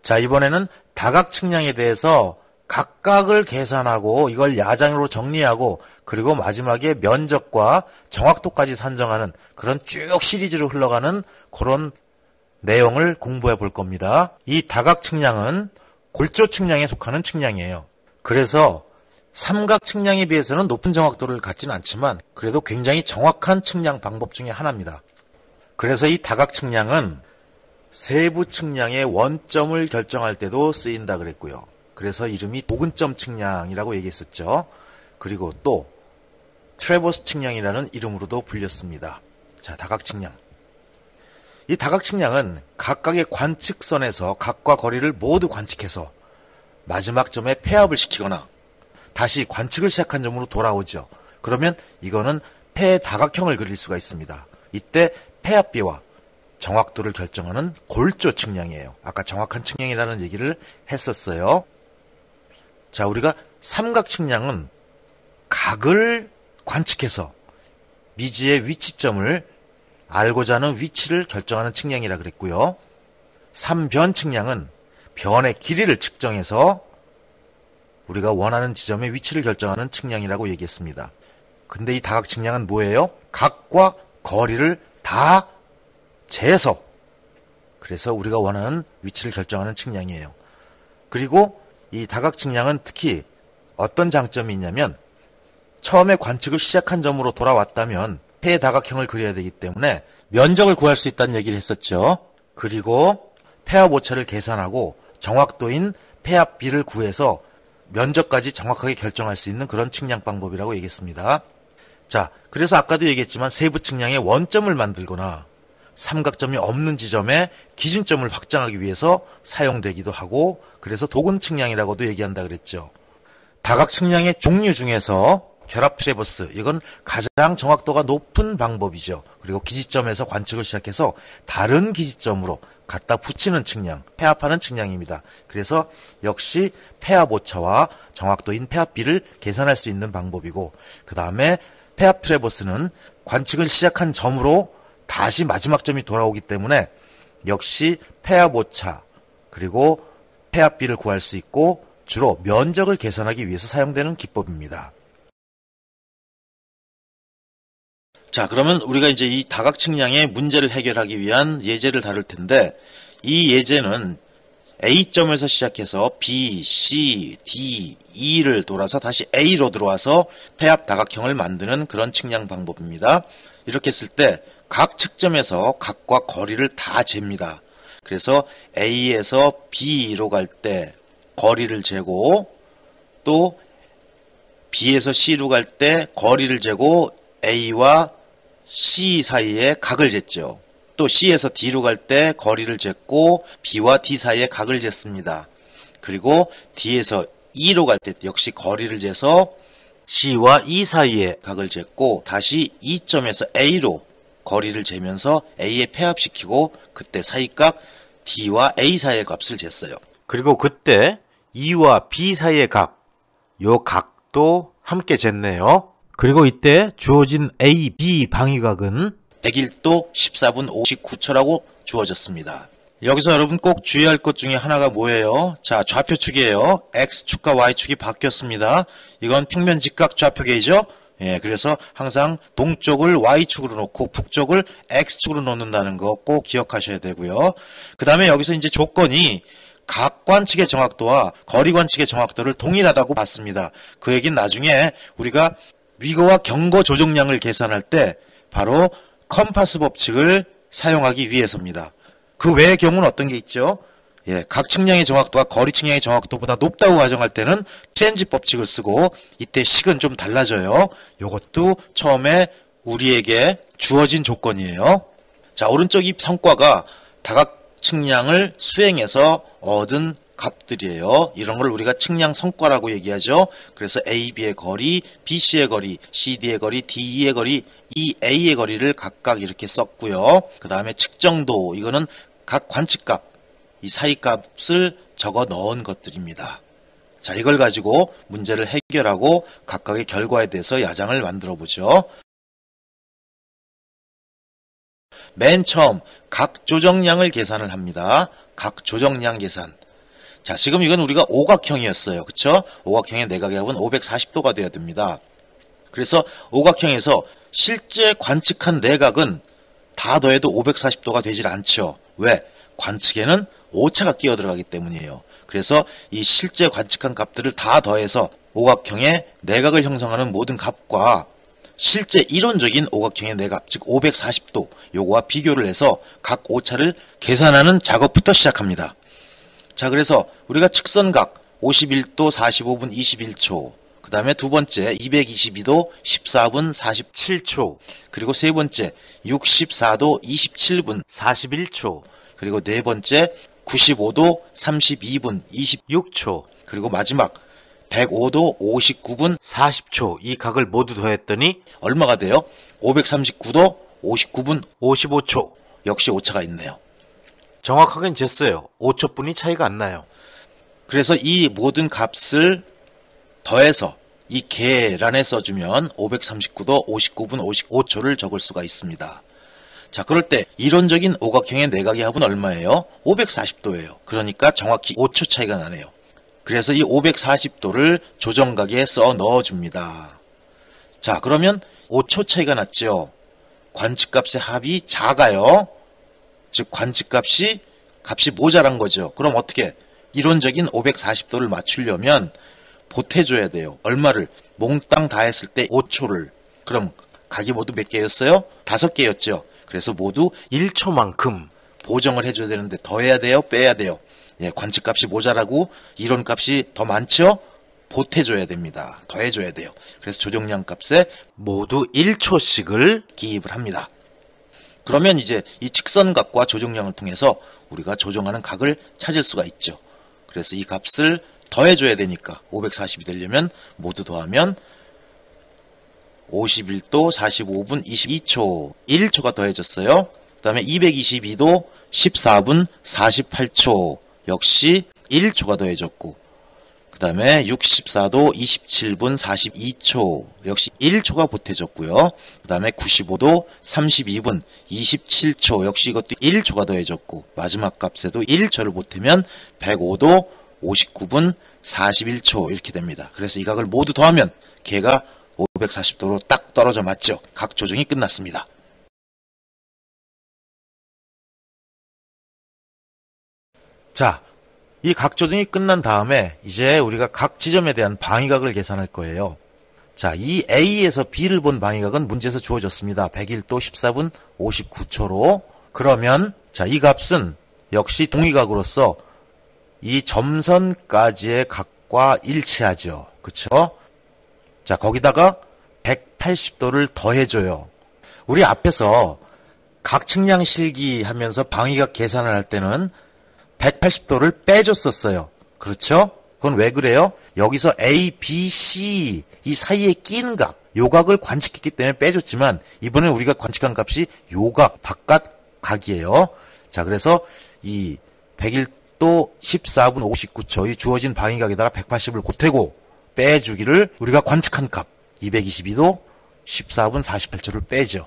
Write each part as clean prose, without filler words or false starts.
자, 이번에는 다각 측량에 대해서 각각을 계산하고 이걸 야장으로 정리하고 그리고 마지막에 면적과 정확도까지 산정하는 그런 쭉 시리즈로 흘러가는 그런 내용을 공부해 볼 겁니다. 이 다각 측량은 골조 측량에 속하는 측량이에요. 그래서 삼각 측량에 비해서는 높은 정확도를 갖지는 않지만 그래도 굉장히 정확한 측량 방법 중에 하나입니다. 그래서 이 다각 측량은 세부 측량의 원점을 결정할 때도 쓰인다 그랬고요. 그래서 이름이 도근점 측량이라고 얘기했었죠. 그리고 또 트래버스 측량이라는 이름으로도 불렸습니다. 자, 다각 측량. 이 다각 측량은 각각의 관측선에서 각과 거리를 모두 관측해서 마지막 점에 폐합을 시키거나 다시 관측을 시작한 점으로 돌아오죠. 그러면 이거는 폐다각형을 그릴 수가 있습니다. 이때 폐합비와 정확도를 결정하는 골조 측량이에요. 아까 정확한 측량이라는 얘기를 했었어요. 자, 우리가 삼각 측량은 각을 관측해서 미지의 위치점을 알고자 하는 위치를 결정하는 측량이라 그랬고요. 삼변 측량은 변의 길이를 측정해서 우리가 원하는 지점의 위치를 결정하는 측량이라고 얘기했습니다. 근데 이 다각 측량은 뭐예요? 각과 거리를 다 재서 그래서 우리가 원하는 위치를 결정하는 측량이에요. 그리고 이 다각 측량은 특히 어떤 장점이 있냐면 처음에 관측을 시작한 점으로 돌아왔다면 폐다각형을 그려야 되기 때문에 면적을 구할 수 있다는 얘기를 했었죠. 그리고 폐합 오차를 계산하고 정확도인 폐합비를 구해서 면적까지 정확하게 결정할 수 있는 그런 측량 방법이라고 얘기했습니다. 자, 그래서 아까도 얘기했지만 세부 측량의 원점을 만들거나 삼각점이 없는 지점에 기준점을 확정하기 위해서 사용되기도 하고 그래서 도근 측량이라고도 얘기한다 그랬죠. 다각 측량의 종류 중에서 결합 트래버스, 이건 가장 정확도가 높은 방법이죠. 그리고 기지점에서 관측을 시작해서 다른 기지점으로 갖다 붙이는 측량, 폐합하는 측량입니다. 그래서 역시 폐합 오차와 정확도인 폐합비를 계산할 수 있는 방법이고 그 다음에 폐합 트래버스는 관측을 시작한 점으로 다시 마지막 점이 돌아오기 때문에 역시 폐합 오차 그리고 폐합비를 구할 수 있고 주로 면적을 계산하기 위해서 사용되는 기법입니다. 자, 그러면 우리가 이제 이 다각 측량의 문제를 해결하기 위한 예제를 다룰 텐데 이 예제는 A점에서 시작해서 B, C, D, E를 돌아서 다시 A로 들어와서 폐합 다각형을 만드는 그런 측량 방법입니다. 이렇게 했을 때 각 측점에서 각과 거리를 다 잽니다. 그래서 A에서 B로 갈 때 거리를 재고 또 B에서 C로 갈 때 거리를 재고 A와 C 사이에 각을 쟀죠. 또 C에서 D로 갈 때 거리를 쟀고 B와 D 사이에 각을 쟀습니다. 그리고 D에서 E로 갈 때 역시 거리를 재서 C와 E 사이에 각을 쟀고 다시 E점에서 A로 거리를 재면서 A에 폐합시키고 그때 사이값 D와 A 사이의 값을 쟀어요. 그리고 그때 E와 B 사이의 값, 요 각도 함께 쟀네요. 그리고 이때 주어진 A, B 방위각은 101도 14분 59초라고 주어졌습니다. 여기서 여러분 꼭 주의할 것 중에 하나가 뭐예요? 자, 좌표축이에요. X축과 Y축이 바뀌었습니다. 이건 평면 직각 좌표계이죠? 예, 그래서 항상 동쪽을 Y축으로 놓고 북쪽을 X축으로 놓는다는 거 꼭 기억하셔야 되고요. 그 다음에 여기서 이제 조건이 각 관측의 정확도와 거리 관측의 정확도를 동일하다고 봤습니다. 그 얘기는 나중에 우리가 위거와 경거 조정량을 계산할 때 바로 컴파스 법칙을 사용하기 위해서입니다. 그 외의 경우는 어떤 게 있죠? 예, 각 측량의 정확도가 거리 측량의 정확도보다 높다고 가정할 때는 트렌지 법칙을 쓰고 이때 식은 좀 달라져요. 이것도 처음에 우리에게 주어진 조건이에요. 자, 오른쪽 이 성과가 다각 측량을 수행해서 얻은 값들이에요. 이런 걸 우리가 측량 성과라고 얘기하죠. 그래서 A, B의 거리, B, C의 거리, C, D의 거리, D, E의 거리, E, A의 거리를 각각 이렇게 썼고요. 그 다음에 측정도, 이거는 각 관측값, 이 사이값을 적어 넣은 것들입니다. 자, 이걸 가지고 문제를 해결하고 각각의 결과에 대해서 야장을 만들어 보죠. 맨 처음 각 조정량을 계산을 합니다. 각 조정량 계산. 자, 지금 이건 우리가 오각형이었어요. 그쵸? 오각형의 내각의 합은 540도가 되어야 됩니다. 그래서 오각형에서 실제 관측한 내각은 다 더해도 540도가 되질 않죠. 왜? 관측에는 오차가 끼어 들어가기 때문이에요. 그래서 이 실제 관측한 값들을 다 더해서 오각형의 내각을 형성하는 모든 값과 실제 이론적인 오각형의 내각, 즉 540도 요거와 비교를 해서 각 오차를 계산하는 작업부터 시작합니다. 자, 그래서 우리가 측선각 51도 45분 21초, 그 다음에 두 번째 222도 14분 47초, 그리고 세 번째 64도 27분 41초, 그리고 네 번째 95도 32분 26초, 그리고 마지막 105도 59분 40초. 이 각을 모두 더했더니 얼마가 돼요? 539도 59분 55초. 역시 오차가 있네요. 정확하게는 쟀어요. 5초뿐이 차이가 안 나요. 그래서 이 모든 값을 더해서 이 계란에 써주면 539도 59분 55초를 적을 수가 있습니다. 자, 그럴 때 이론적인 오각형의 내각의 합은 얼마예요? 540도예요. 그러니까 정확히 5초 차이가 나네요. 그래서 이 540도를 조정각에 써 넣어줍니다. 자, 그러면 5초 차이가 났죠. 관측값의 합이 작아요. 즉 관측값이 모자란 거죠. 그럼 어떻게? 이론적인 540도를 맞추려면 보태줘야 돼요. 얼마를? 몽땅 다 했을 때 5초를. 그럼 각이 모두 몇 개였어요? 5개였죠. 그래서 모두 1초만큼 보정을 해줘야 되는데 더해야 돼요? 빼야 돼요? 예, 관측값이 모자라고 이론값이 더 많죠? 보태줘야 됩니다. 더해줘야 돼요. 그래서 조정량 값에 모두 1초씩을 기입을 합니다. 그러면 이제 이 측선각과 조정량을 통해서 우리가 조정하는 각을 찾을 수가 있죠. 그래서 이 값을 더해줘야 되니까 540이 되려면 모두 더하면 51도 45분 22초 1초가 더해졌어요. 그 다음에 222도 14분 48초 역시 1초가 더해졌고, 그 다음에 64도 27분 42초 역시 1초가 보태졌고요. 그 다음에 95도 32분 27초 역시 이것도 1초가 더해졌고, 마지막 값에도 1초를 보태면 105도 59분 41초 이렇게 됩니다. 그래서 이 각을 모두 더하면 걔가 540도로 딱 떨어져 맞죠. 각 조정이 끝났습니다. 자, 이 각 조정이 끝난 다음에 이제 우리가 각 지점에 대한 방위각을 계산할 거예요. 자, 이 A에서 B를 본 방위각은 문제에서 주어졌습니다. 101도 14분 59초로. 그러면 자, 이 값은 역시 동위각으로서 이 점선까지의 각과 일치하죠. 그쵸? 자, 거기다가 180도를 더해줘요. 우리 앞에서 각 측량 실기 하면서 방위각 계산을 할 때는 180도를 빼줬었어요. 그렇죠? 그건 왜 그래요? 여기서 A, B, C 이 사이에 낀 각, 요 각을 관측했기 때문에 빼줬지만 이번에 우리가 관측한 값이 요 각, 바깥 각이에요. 자, 그래서 이 101도 14분 59초 이 주어진 방위각에다가 180을 곱하고 빼주기를 우리가 관측한 값 222도 14분 48초를 빼죠.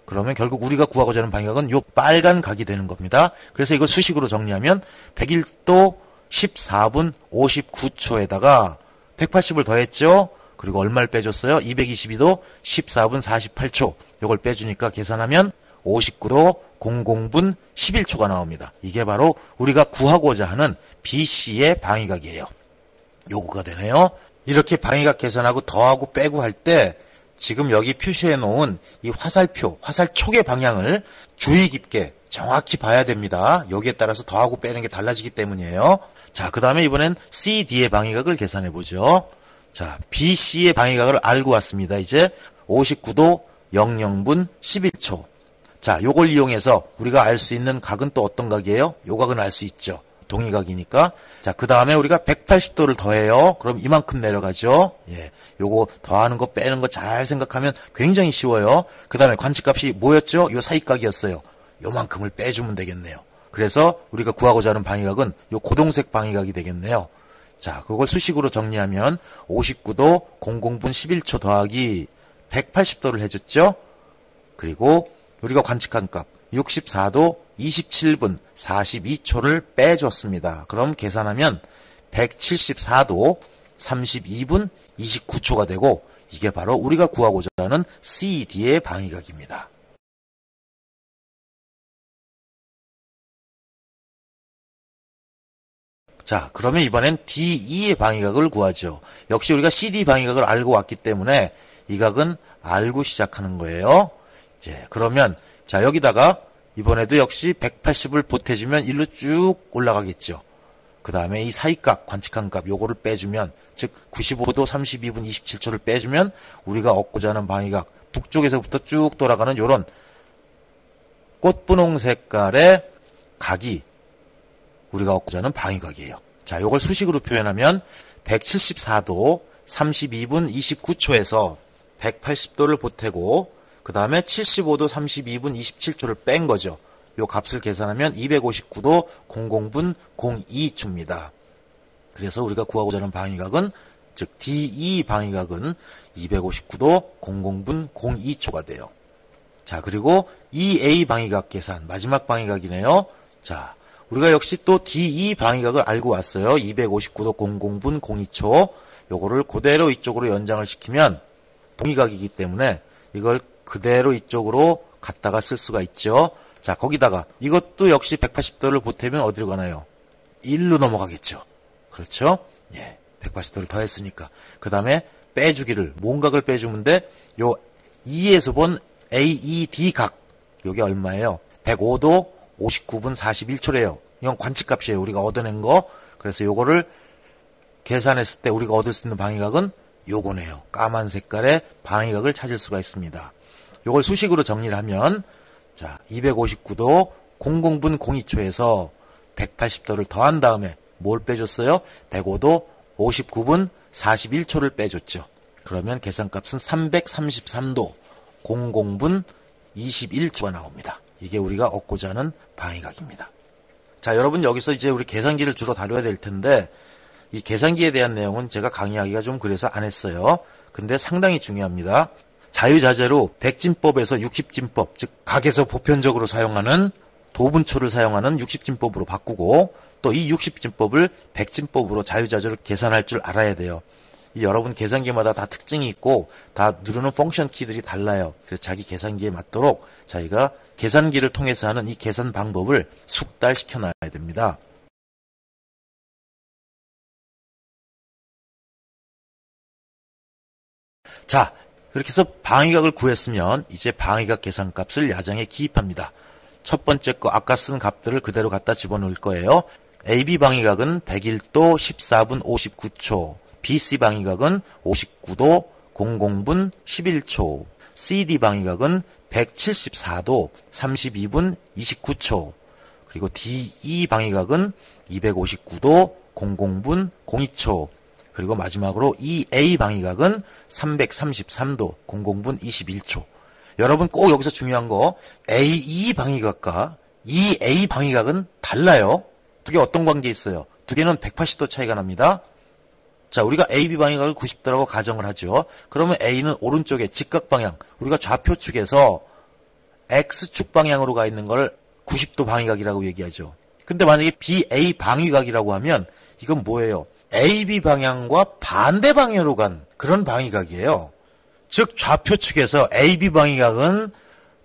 그러면 결국 우리가 구하고자 하는 방위각은 요 빨간 각이 되는 겁니다. 그래서 이걸 수식으로 정리하면 101도 14분 59초에다가 180을 더했죠. 그리고 얼마를 빼줬어요? 222도 14분 48초. 요걸 빼주니까 계산하면 59도 00분 11초가 나옵니다. 이게 바로 우리가 구하고자 하는 BC의 방위각이에요. 요거가 되네요. 이렇게 방위각 계산하고 더하고 빼고 할 때 지금 여기 표시해 놓은 이 화살표, 화살촉의 방향을 주의 깊게 정확히 봐야 됩니다. 여기에 따라서 더하고 빼는 게 달라지기 때문이에요. 자, 그 다음에 이번엔 CD의 방위각을 계산해 보죠. 자, BC의 방위각을 알고 왔습니다. 이제 59도 00분 11초. 자, 요걸 이용해서 우리가 알 수 있는 각은 또 어떤 각이에요? 요 각은 알 수 있죠. 동위각이니까. 자, 그 다음에 우리가 180도를 더해요. 그럼 이만큼 내려가죠. 예, 요거 더하는 거 빼는 거 잘 생각하면 굉장히 쉬워요. 그 다음에 관측값이 뭐였죠? 요 사이각이었어요. 요만큼을 빼주면 되겠네요. 그래서 우리가 구하고자 하는 방위각은 요 고동색 방위각이 되겠네요. 자, 그걸 수식으로 정리하면 59도 00분 11초 더하기 180도를 해줬죠. 그리고 우리가 관측한 값 64도 27분 42초를 빼줬습니다. 그럼 계산하면 174도 32분 29초가 되고 이게 바로 우리가 구하고자 하는 CD의 방위각입니다. 자, 그러면 이번엔 DE의 방위각을 구하죠. 역시 우리가 CD 방위각을 알고 왔기 때문에 이 각은 알고 시작하는 거예요. 이제 그러면 자, 여기다가 이번에도 역시 180을 보태주면 일로 쭉 올라가겠죠. 그 다음에 이 사이각 관측한 값 요거를 빼주면, 즉 95도 32분 27초를 빼주면 우리가 얻고자 하는 방위각, 북쪽에서부터 쭉 돌아가는 요런 꽃분홍 색깔의 각이 우리가 얻고자 하는 방위각이에요. 자, 요걸 수식으로 표현하면 174도 32분 29초에서 180도를 보태고 그 다음에 75도 32분 27초를 뺀 거죠. 요 값을 계산하면 259도 00분 02초입니다. 그래서 우리가 구하고자 하는 방위각은, 즉 DE 방위각은 259도 00분 02초가 돼요. 자, 그리고 EA 방위각 계산, 마지막 방위각이네요. 자, 우리가 역시 또 DE 방위각을 알고 왔어요. 259도 00분 02초. 요거를 그대로 이쪽으로 연장을 시키면 동위각이기 때문에 이걸 그대로 이쪽으로 갖다가 쓸 수가 있죠. 자, 거기다가 이것도 역시 180도를 보태면 어디로 가나요? 1로 넘어가겠죠. 그렇죠? 예, 180도를 더했으니까. 그 다음에 빼주기를, 몽각을 빼주면 돼. 요 2에서 본 AED 각, 요게 얼마예요? 105도 59분 41초래요. 이건 관측값이에요. 우리가 얻어낸 거. 그래서 요거를 계산했을 때 우리가 얻을 수 있는 방위각은 요거네요. 까만 색깔의 방위각을 찾을 수가 있습니다. 요걸 수식으로 정리를 하면, 자, 259도 00분 02초에서 180도를 더한 다음에 뭘 빼줬어요? 105도 59분 41초를 빼줬죠. 그러면 계산값은 333도 00분 21초가 나옵니다. 이게 우리가 얻고자 하는 방위각입니다. 자, 여러분 여기서 이제 우리 계산기를 주로 다뤄야 될 텐데 이 계산기에 대한 내용은 제가 강의하기가 좀 그래서 안 했어요. 근데 상당히 중요합니다. 자유자재로 백진법에서 60진법, 즉 각에서 보편적으로 사용하는 도분초를 사용하는 60진법으로 바꾸고 또 이 60진법을 백진법으로 자유자재로 계산할 줄 알아야 돼요. 이 여러분 계산기마다 다 특징이 있고 다 누르는 펑션 키들이 달라요. 그래서 자기 계산기에 맞도록 자기가 계산기를 통해서 하는 이 계산 방법을 숙달시켜 놔야 됩니다. 자, 그렇게 해서 방위각을 구했으면 이제 방위각 계산값을 야장에 기입합니다. 첫 번째 거 아까 쓴 값들을 그대로 갖다 집어넣을 거예요. AB 방위각은 101도 14분 59초, BC 방위각은 59도 00분 11초, CD 방위각은 174도 32분 29초, 그리고 DE 방위각은 259도 00분 02초, 그리고 마지막으로 EA 방위각은 333도 00분 21초. 여러분 꼭 여기서 중요한 거, AE 방위각과 EA 방위각은 달라요. 두 개 어떤 관계 있어요? 두 개는 180도 차이가 납니다. 자, 우리가 AB 방위각을 90도라고 가정을 하죠. 그러면 A는 오른쪽에 직각 방향, 우리가 좌표축에서 X축 방향으로 가 있는 걸 90도 방위각이라고 얘기하죠. 근데 만약에 BA 방위각이라고 하면 이건 뭐예요? AB 방향과 반대 방향으로 간 그런 방위각이에요. 즉 좌표축에서 AB 방위각은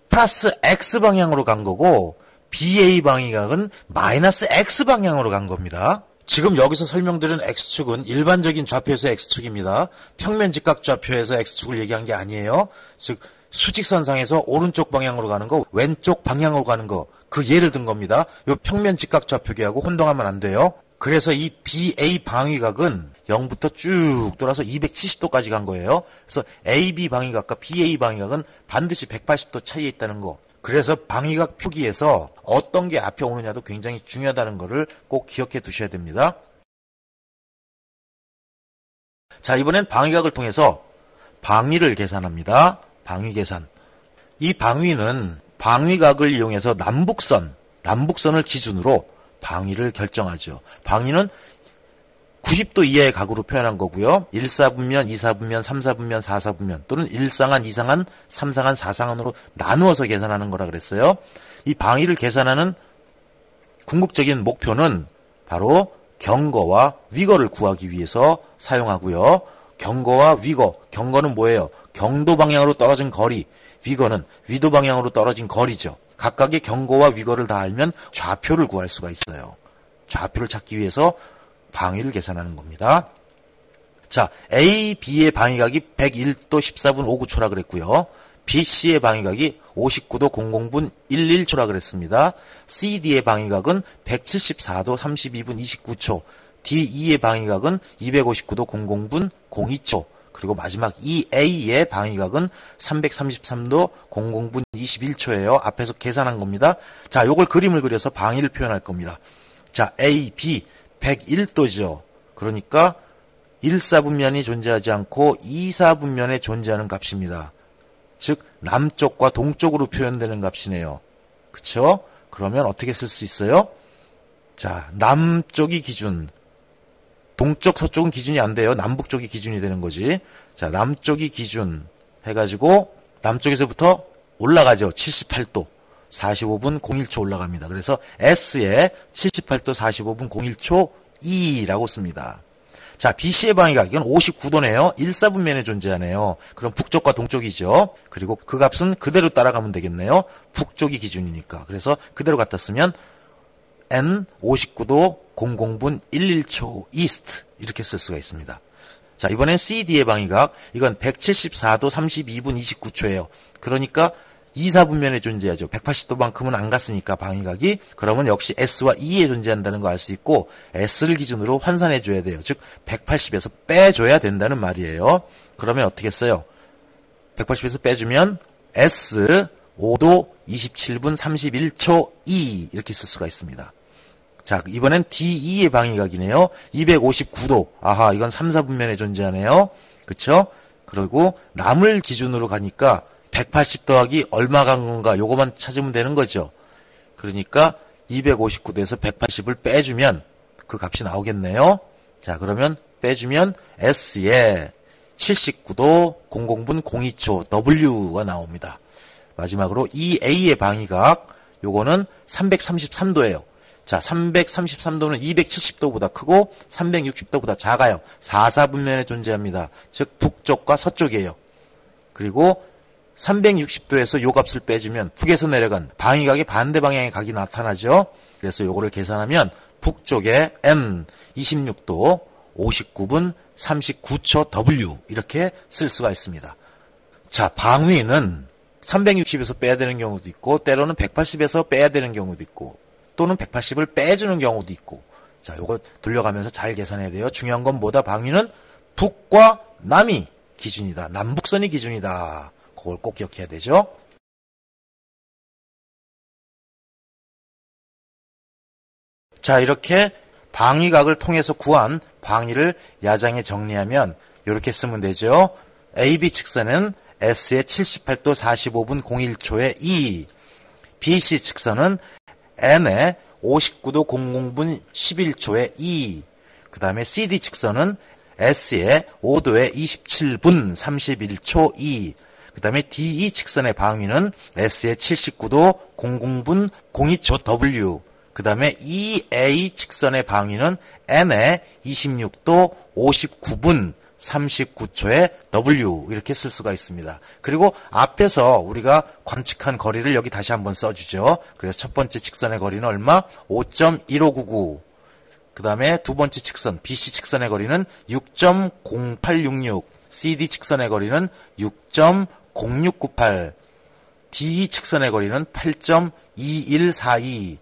플러스 X 방향으로 간 거고 BA 방위각은 마이너스 X 방향으로 간 겁니다. 지금 여기서 설명드린 X축은 일반적인 좌표에서 X축입니다. 평면 직각 좌표에서 X축을 얘기한 게 아니에요. 즉 수직선상에서 오른쪽 방향으로 가는 거, 왼쪽 방향으로 가는 거, 그 예를 든 겁니다. 요 평면 직각 좌표계하고 혼동하면 안 돼요. 그래서 이 BA 방위각은 0부터 쭉 돌아서 270도까지 간 거예요. 그래서 AB 방위각과 BA 방위각은 반드시 180도 차이에 있다는 거. 그래서 방위각 표기에서 어떤 게 앞에 오느냐도 굉장히 중요하다는 거를 꼭 기억해 두셔야 됩니다. 자, 이번엔 방위각을 통해서 방위를 계산합니다. 방위 계산. 이 방위는 방위각을 이용해서 남북선을 기준으로 방위를 결정하죠. 방위는 90도 이하의 각으로 표현한 거고요. 1사분면, 2사분면, 3사분면, 4사분면 또는 1상한, 2상한, 3상한, 4상한으로 나누어서 계산하는 거라 그랬어요. 이 방위를 계산하는 궁극적인 목표는 바로 경거와 위거를 구하기 위해서 사용하고요. 경거와 위거, 경거는 뭐예요? 경도 방향으로 떨어진 거리, 위거는 위도 방향으로 떨어진 거리죠. 각각의 경거와 위거를 다 알면 좌표를 구할 수가 있어요. 좌표를 찾기 위해서 방위를 계산하는 겁니다. 자, A, B의 방위각이 101도 14분 59초라 그랬고요. B, C의 방위각이 59도 00분 11초라 그랬습니다. C, D의 방위각은 174도 32분 29초, D, E의 방위각은 259도 00분 02초, 그리고 마지막 E, A의 방위각은 333도 00분 21초예요. 앞에서 계산한 겁니다. 자, 요걸 그림을 그려서 방위를 표현할 겁니다. 자, A, B 101도죠. 그러니까 1사분면이 존재하지 않고 2사분면에 존재하는 값입니다. 즉 남쪽과 동쪽으로 표현되는 값이네요. 그쵸? 그러면 어떻게 쓸 수 있어요? 자, 남쪽이 기준, 동쪽 서쪽은 기준이 안 돼요. 남북 쪽이 기준이 되는 거지. 자, 남쪽이 기준 해가지고 남쪽에서부터 올라가죠. 78도 45분 01초 올라갑니다. 그래서 S에 78도 45분 01초 E라고 씁니다. 자, BC의 방위각, 이건 59도네요. 1사분면에 존재하네요. 그럼 북쪽과 동쪽이죠. 그리고 그 값은 그대로 따라가면 되겠네요. 북쪽이 기준이니까. 그래서 그대로 갖다 쓰면 N 59도 00분 11초 이스트 이렇게 쓸 수가 있습니다. 자, 이번엔 CD의 방위각, 이건 174도 32분 29초예요. 그러니까 2사분면에 존재하죠. 180도만큼은 안 갔으니까 방위각이. 그러면 역시 S와 E에 존재한다는 거 알 수 있고 S를 기준으로 환산해 줘야 돼요. 즉 180에서 빼줘야 된다는 말이에요. 그러면 어떻게 써요? 180에서 빼주면 S 5도 27분 31초 E 이렇게 쓸 수가 있습니다. 자, 이번엔 DE의 방위각이네요. 259도. 아하, 이건 3사분면에 존재하네요. 그쵸? 그리고 남을 기준으로 가니까 180 더하기 얼마 간 건가 요거만 찾으면 되는 거죠. 그러니까 259도에서 180을 빼주면 그 값이 나오겠네요. 자, 그러면 빼주면 S에 79도 00분 02초 W가 나옵니다. 마지막으로 EA의 방위각, 요거는 333도예요. 자, 333도는 270도보다 크고 360도보다 작아요. 4사분면에 존재합니다. 즉 북쪽과 서쪽이에요. 그리고 360도에서 요 값을 빼주면 북에서 내려간 방위각의 반대 방향의 각이 나타나죠. 그래서 요거를 계산하면 북쪽에 N 26도 59분 39초 W 이렇게 쓸 수가 있습니다. 자, 방위는 360에서 빼야 되는 경우도 있고 때로는 180에서 빼야 되는 경우도 있고 또는 180을 빼주는 경우도 있고, 자, 요거 돌려가면서 잘 계산해야 돼요. 중요한 건 뭐다? 방위는 북과 남이 기준이다. 남북선이 기준이다. 그걸 꼭 기억해야 되죠. 자, 이렇게 방위각을 통해서 구한 방위를 야장에 정리하면 이렇게 쓰면 되죠. AB 측선은 S의 78도 45분 01초에 E, BC 측선은 N의 59도 00분 11초에 E, 그 다음에 CD 측선은 S의 5도에 27분 31초 E, 그 다음에 DE 측선의 방위는 S의 79도 00분 02초 W, 그 다음에 EA 측선의 방위는 N의 26도 59분 39초의 W 이렇게 쓸 수가 있습니다. 그리고 앞에서 우리가 관측한 거리를 여기 다시 한번 써주죠. 그래서 첫 번째 측선의 거리는 얼마? 5.1599. 그 다음에 두 번째 측선 BC 측선의 거리는 6.0866. CD 측선의 거리는 6.0698. DE 측선의 거리는 8.2142.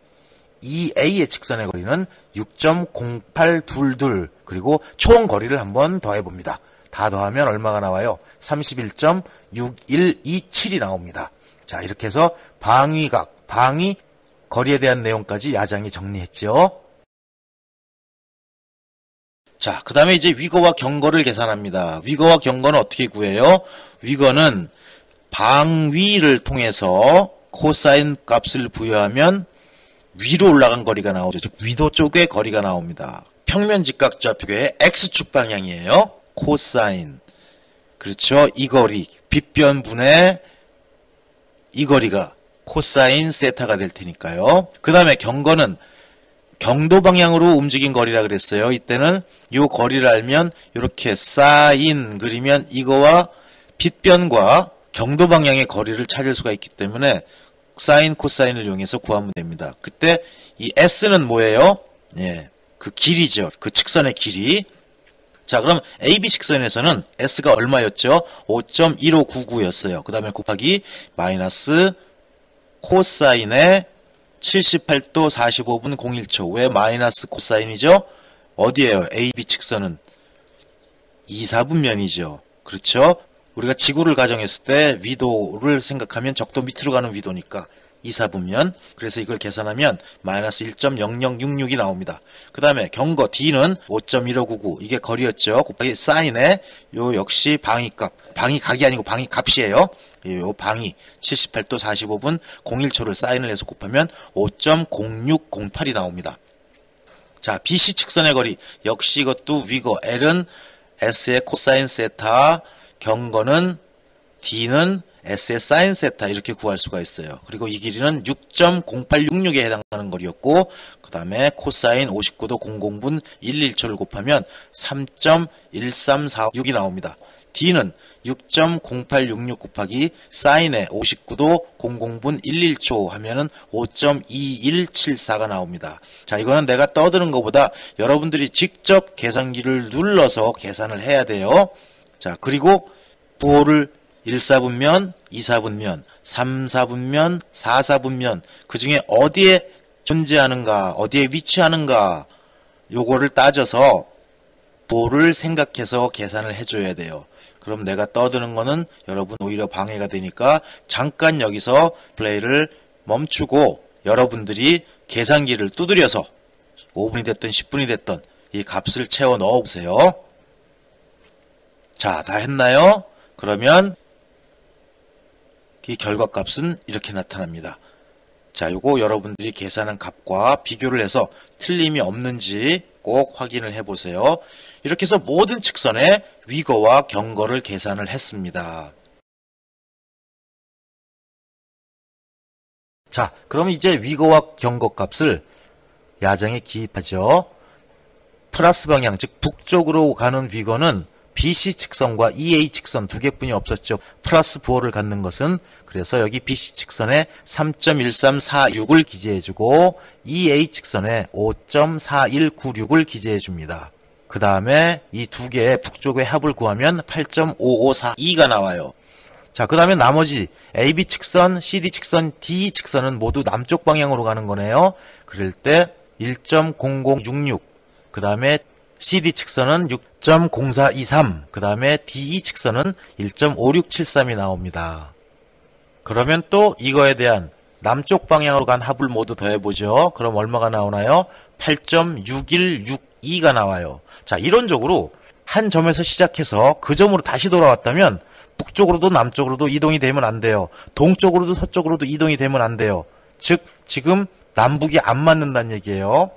EA의 측선의 거리는 6.0822. 그리고 총 거리를 한번 더해봅니다. 다 더하면 얼마가 나와요? 31.6127이 나옵니다. 자, 이렇게 해서 방위각, 방위 거리에 대한 내용까지 야장이 정리했죠. 자, 그 다음에 이제 위거와 경거를 계산합니다. 위거와 경거는 어떻게 구해요? 위거는 방위를 통해서 코사인 값을 부여하면 위로 올라간 거리가 나오죠. 즉 위도 쪽의 거리가 나옵니다. 평면 직각좌표의 X축 방향이에요. 코사인. 그렇죠. 이 거리, 빗변분의 이 거리가 코사인 세타가 될 테니까요. 그 다음에 경거는 경도 방향으로 움직인 거리라 그랬어요. 이때는 이 거리를 알면 이렇게 사인 그리면 이거와 빗변과 경도 방향의 거리를 찾을 수가 있기 때문에 사인, 코사인을 이용해서 구하면 됩니다. 그때 이 S는 뭐예요? 예, 그 길이죠. 그 측선의 길이. 자, 그럼 AB 직선에서는 S가 얼마였죠? 5.1599였어요. 그 다음에 곱하기 마이너스 코사인의 78도 45분 01초. 왜 마이너스 코사인이죠? 어디에요? AB 직선은 2사분면이죠. 그렇죠? 우리가 지구를 가정했을 때 위도를 생각하면 적도 밑으로 가는 위도니까 2사분면. 그래서 이걸 계산하면 마이너스 1.0066이 나옵니다. 그 다음에 경거 D는 5.1599 이게 거리였죠. 곱하기 사인에 요 역시 방위값. 방위각이 아니고 방위값이에요. 요 방위 78도 45분 01초를 사인을 해서 곱하면 5.0608이 나옵니다. 자, BC 측선의 거리 역시 이것도 위거 L은 S의 코사인 세타, 경거는 D는 S의 사인 세타 이렇게 구할 수가 있어요. 그리고 이 길이는 6.0866에 해당하는 거리였고 그 다음에 코사인 59도 00분 11초를 곱하면 3.1346이 나옵니다. D는 6.0866 곱하기 사인의 59도 00분 11초 하면은 5.2174가 나옵니다. 자, 이거는 내가 떠드는 것보다 여러분들이 직접 계산기를 눌러서 계산을 해야 돼요. 자, 그리고 부호를 1사분면, 2사분면, 3사분면, 4사분면 그 중에 어디에 존재하는가, 어디에 위치하는가 요거를 따져서 부호를 생각해서 계산을 해줘야 돼요. 그럼 내가 떠드는 거는 여러분 오히려 방해가 되니까 잠깐 여기서 플레이를 멈추고 여러분들이 계산기를 두드려서 5분이 됐든 10분이 됐든 이 값을 채워 넣어보세요. 자, 다 했나요? 그러면 이 결과값은 이렇게 나타납니다. 자, 요거 여러분들이 계산한 값과 비교를 해서 틀림이 없는지 꼭 확인을 해보세요. 이렇게 해서 모든 측선의 위거와 경거를 계산을 했습니다. 자, 그럼 이제 위거와 경거 값을 야장에 기입하죠. 플러스 방향, 즉 북쪽으로 가는 위거는 BC 측선과 EA 측선 두 개뿐이 없었죠. 플러스 부호를 갖는 것은 그래서 여기 BC 측선에 3.1346을 기재해주고 EA 측선에 5.4196을 기재해줍니다. 그 다음에 이 두 개의 북쪽의 합을 구하면 8.5542가 나와요. 자, 그 다음에 나머지 AB 측선, CD 측선, DE 측선은 모두 남쪽 방향으로 가는 거네요. 그럴 때 1.0066, 그 다음에 CD 측선은 6.0423, 그 다음에 DE 측선은 1.5673이 나옵니다. 그러면 또 이거에 대한 남쪽 방향으로 간 합을 모두 더해보죠. 그럼 얼마가 나오나요? 8.6162가 나와요. 자, 이론적으로 한 점에서 시작해서 그 점으로 다시 돌아왔다면 북쪽으로도 남쪽으로도 이동이 되면 안 돼요. 동쪽으로도 서쪽으로도 이동이 되면 안 돼요. 즉 지금 남북이 안 맞는다는 얘기예요.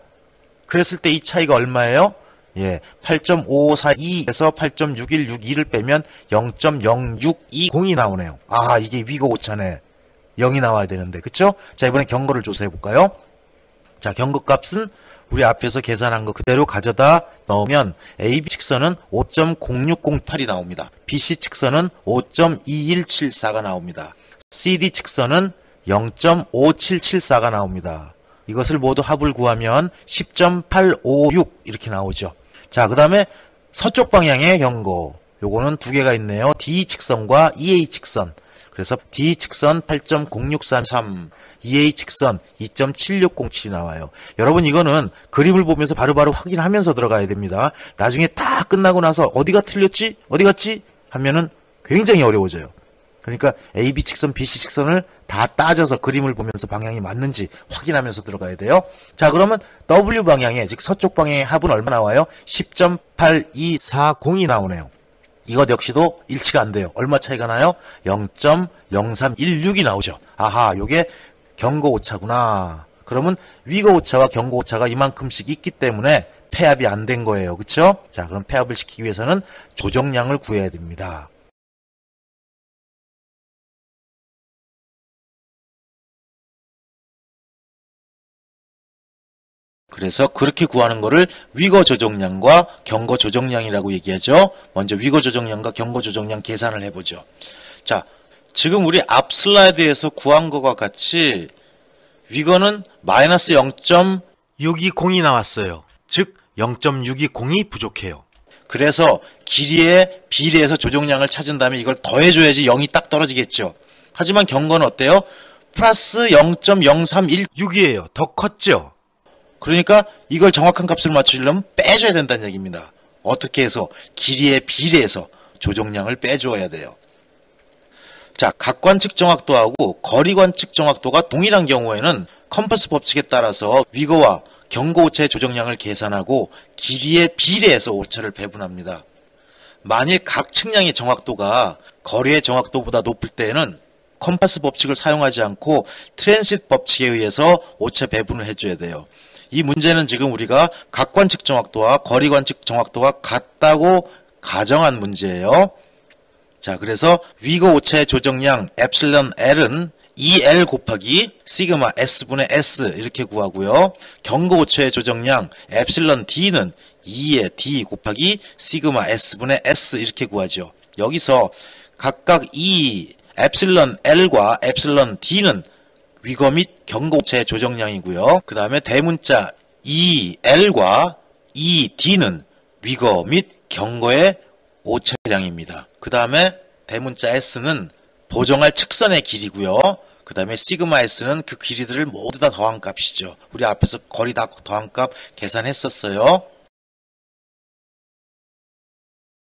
그랬을 때 이 차이가 얼마예요? 예, 8.5542에서 8.6162를 빼면 0.0620이 나오네요. 아, 이게 위거 오차네. 0이 나와야 되는데, 그쵸? 자, 이번에 경거를 조사해 볼까요? 자, 경거 값은 우리 앞에서 계산한 거 그대로 가져다 넣으면 AB 측선은 5.0608이 나옵니다. BC 측선은 5.2174가 나옵니다. CD 측선은 0.5774가 나옵니다. 이것을 모두 합을 구하면 10.856 이렇게 나오죠. 자, 그 다음에 서쪽 방향의 경고. 요거는 두 개가 있네요. DE 측선과 EA 측선. 그래서 DE 측선 8.0633, EA 측선 2.7607이 나와요. 여러분 이거는 그림을 보면서 바로바로 확인하면서 들어가야 됩니다. 나중에 다 끝나고 나서 어디가 틀렸지? 어디 갔지? 하면은 굉장히 어려워져요. 그러니까 AB 측선, BC 측선을 다 따져서 그림을 보면서 방향이 맞는지 확인하면서 들어가야 돼요. 자, 그러면 W 방향에, 즉 서쪽 방향의 합은 얼마 나와요? 10.8240이 나오네요. 이것 역시도 일치가 안 돼요. 얼마 차이가 나요? 0.0316이 나오죠. 아하, 요게 경거 오차구나. 그러면 위거 오차와 경거 오차가 이만큼씩 있기 때문에 폐합이 안 된 거예요. 그쵸? 자, 그럼 폐합을 시키기 위해서는 조정량을 구해야 됩니다. 그래서 그렇게 구하는 거를 위거 조정량과 경거 조정량이라고 얘기하죠. 먼저 위거 조정량과 경거 조정량 계산을 해보죠. 자, 지금 우리 앞 슬라이드에서 구한 것과 같이 위거는 마이너스 0.620이 나왔어요. 즉 0.620이 부족해요. 그래서 길이에 비례해서 조정량을 찾은 다음에 이걸 더해줘야지 0이 딱 떨어지겠죠. 하지만 경거는 어때요? 플러스 0.0316이에요. 더 컸죠. 그러니까 이걸 정확한 값을 맞추려면 빼줘야 된다는 얘기입니다. 어떻게 해서? 길이에 비례해서 조정량을 빼주어야 돼요. 자, 각관측 정확도하고 거리관측 정확도가 동일한 경우에는 컴퍼스 법칙에 따라서 위거와 경거 오차의 조정량을 계산하고 길이에 비례해서 오차를 배분합니다. 만일 각 측량의 정확도가 거리의 정확도보다 높을 때에는 컴퍼스 법칙을 사용하지 않고 트랜sit 법칙에 의해서 오차 배분을 해줘야 돼요. 이 문제는 지금 우리가 각관측 정확도와 거리관측 정확도가 같다고 가정한 문제예요. 자, 그래서 위거 오차의 조정량 엡실론 L은 2L 곱하기 시그마 S분의 S 이렇게 구하고요. 경거 오차의 조정량 엡실론 D는 2의 D 곱하기 시그마 S분의 S 이렇게 구하죠. 여기서 각각 이 엡실론 L과 엡실론 D는 위거 및 경거 오차의 조정량이고요. 그 다음에 대문자 2L과 2D는 위거 및 경거의 오차량입니다. 그 다음에 대문자 S는 보정할 측선의 길이고요. 그 다음에 시그마 S는 그 길이들을 모두 다 더한 값이죠. 우리 앞에서 거리 다 더한 값 계산했었어요.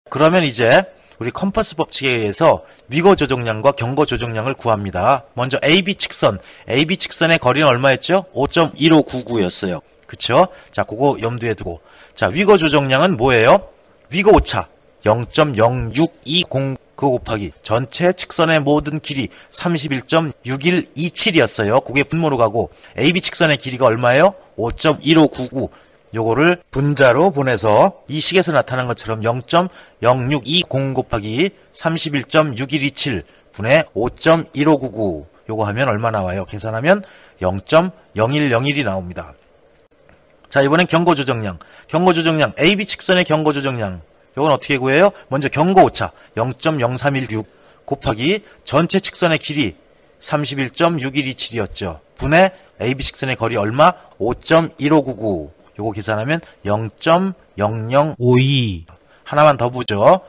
그러면 이제 우리 컴퍼스 법칙에 의해서 위거 조정량과 경거 조정량을 구합니다. 먼저 AB 측선의 거리는 얼마였죠? 5.1599였어요. 그쵸? 자, 그거 염두에 두고. 자, 위거 조정량은 뭐예요? 위거 오차 0.0620 그거 곱하기 전체 측선의 모든 길이 31.6127이었어요. 그게 분모로 가고 AB 측선의 길이가 얼마예요? 5.1599. 요거를 분자로 보내서 이 식에서 나타난 것처럼 0.0620 곱하기 31.6127 분의 5.1599 요거 하면 얼마 나와요? 계산하면 0.0101이 나옵니다. 자, 이번엔 경거 조정량 AB 측선의 경거 조정량 요건 어떻게 구해요? 먼저 경거 오차 0.0316 곱하기 전체 측선의 길이 31.6127이었죠. 분의 AB 측선의 거리 얼마? 5.1599 요거 계산하면 0.0052 하나만 더 보죠.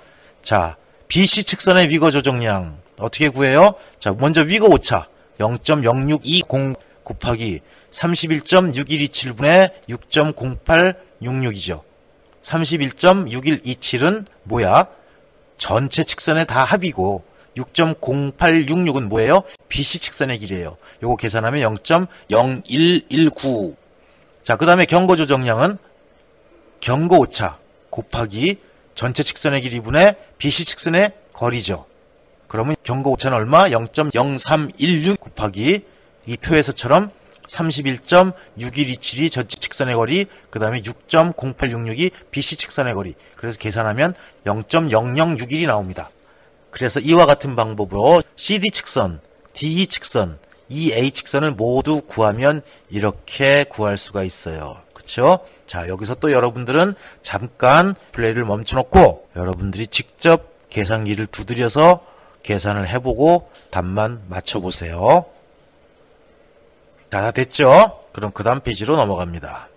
자, BC 측선의 위거 조정량 어떻게 구해요? 자, 먼저 위거 오차 0.0620 곱하기 31.6127분의 6.0866이죠. 31.6127은 뭐야? 전체 측선의 다 합이고 6.0866은 뭐예요? BC 측선의 길이에요. 요거 계산하면 0.0119. 자, 그 다음에 경거 조정량은 경거 오차 곱하기 전체 측선의 길이 분의 BC 측선의 거리죠. 그러면 경거 오차는 얼마? 0.0316 곱하기 이 표에서처럼 31.6127이 전체 측선의 거리, 그 다음에 6.0866이 BC 측선의 거리. 그래서 계산하면 0.0061이 나옵니다. 그래서 이와 같은 방법으로 CD 측선, DE 측선, EA 측선을 모두 구하면 이렇게 구할 수가 있어요. 그쵸? 자, 여기서 또 여러분들은 잠깐 플레이를 멈춰놓고 여러분들이 직접 계산기를 두드려서 계산을 해보고 답만 맞춰보세요. 자, 다 됐죠? 그럼 그 다음 페이지로 넘어갑니다.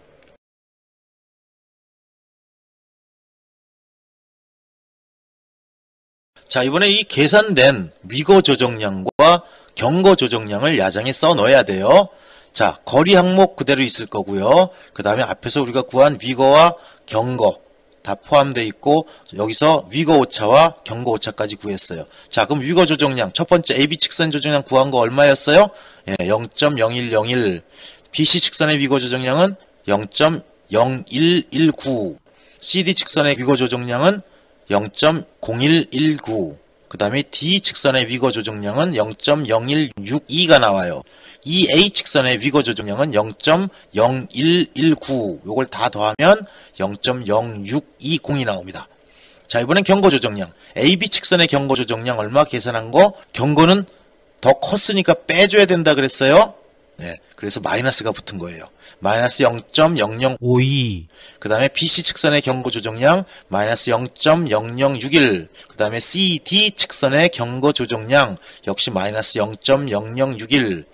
자, 이번에 이 계산된 위거 조정량과 경거 조정량을 야장에 써 넣어야 돼요. 자, 거리 항목 그대로 있을 거고요. 그 다음에 앞에서 우리가 구한 위거와 경거 다 포함되어 있고 여기서 위거 오차와 경거 오차까지 구했어요. 자, 그럼 위거 조정량 첫 번째 AB 측선 조정량 구한 거 얼마였어요? 예, 0.0101. BC 측선의 위거 조정량은 0.0119. CD 측선의 위거 조정량은 0.0119. 그 다음에 D 측선의 위거 조정량은 0.0162가 나와요. EA 측선의 위거 조정량은 0.0119. 요걸 다 더하면 0.0620이 나옵니다. 자, 이번엔 경거 조정량. AB 측선의 경거 조정량 얼마 계산한 거? 경거는 더 컸으니까 빼줘야 된다 그랬어요. 네, 그래서 마이너스가 붙은 거예요. 마이너스 0.0052. 그 다음에 BC 측선의 경고 조정량 마이너스 0.0061. 그 다음에 CD 측선의 경고 조정량 역시 마이너스 0.0061.